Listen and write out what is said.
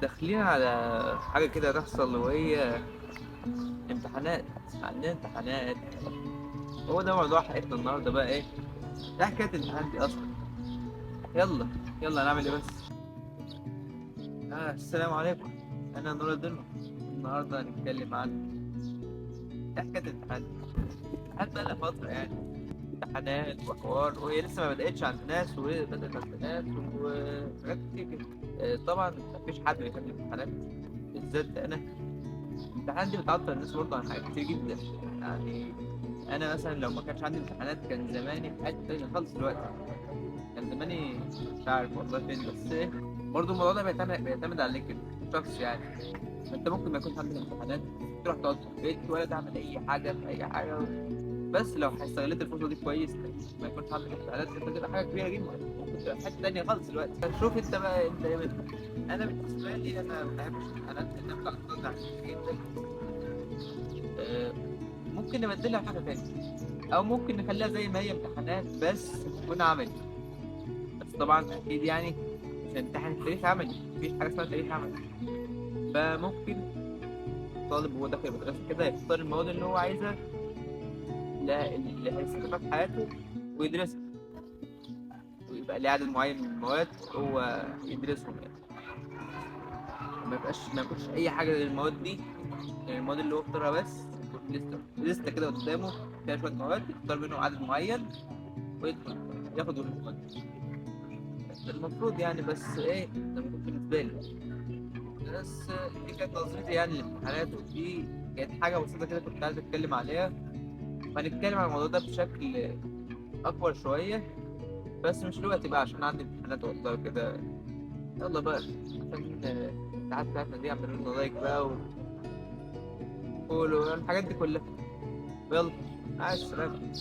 داخلين على حاجة كده تحصل وهي امتحانات. عندنا امتحانات. هو ده موضوع حلقتنا النهاردة بقى ايه؟ ايه حكاية الامتحانات دي أصلا؟ يلا يلا نعمل ايه بس؟ السلام عليكم. أنا نور الدين. النهاردة هنتكلم عن ايه حكاية الامتحانات دي؟ الامتحانات بقى لها فترة يعني. امتحانات وحوار وهي لسه ما بدأتش عند ناس وهي بدأت عند ناس وحاجات كتير كده. طبعا مفيش حد بيحب الامتحانات، بالذات أنا. الامتحانات دي بتعطل الناس برضه عن حاجات كتير جدا يعني. انا مثلا لو ما كانش عندي امتحانات كان زماني في حته تانية خالص دلوقتي. كان زماني مش عارف والله فين، بس ايه، برضه الموضوع ده بيعتمد عليك انت شخص يعني. انت ممكن ما يكونش عندك امتحانات، تروح تقعد في البيت ولا تعمل اي حاجه في اي حاجه. بس لو استغلت الفرصه دي كويس، ما يكونش عندك امتحانات، انت كده حاجه كبيره جدا، ممكن تبقى في حته تانية خالص دلوقتي. شوف انت بقى انت ايه منك. انا بالنسبه لي انا ما بحبش الامتحانات لان انا بتعتمد على حاجات جدا. آه، ممكن نبدلها بحاجه تانية، او ممكن نخليها زي ما هي امتحانات بس تكون عملي. بس طبعا اكيد يعني مش هنمتحن التاريخ عملي، مفيش حاجه اسمها تاريخ عملي. فممكن الطالب وهو داخل المدرسه كده يختار المواد اللي هو عايزها، اللي هيستخدمها في حياته ويدرسها، ويبقى ليه عدد معين من المواد هو يدرسهم يعني. ما يكونش اي حاجه للمواد دي. يعني المواد اللي هو اختارها بس يكون لسه كده قدامه فيها شويه مواد، يختار منهم عدد معين ويدخل ياخد المواد. المفروض يعني، بس ايه ده المفروض بالنسبه لي. بس دي كانت نظرتي يعني للامتحانات، ودي كانت حاجه بسيطه كده كنت عايز اتكلم عليها. وهنتكلم عن الموضوع ده بشكل اكبر شويه، بس مش دلوقتي بقى عشان عندي امتحانات والله كده. يلا بقى عشان الامتحانات بتاعتنا دي عملوا لنا لايك بقى وفولو الحاجات دي كلها. يلا، مع السلامه.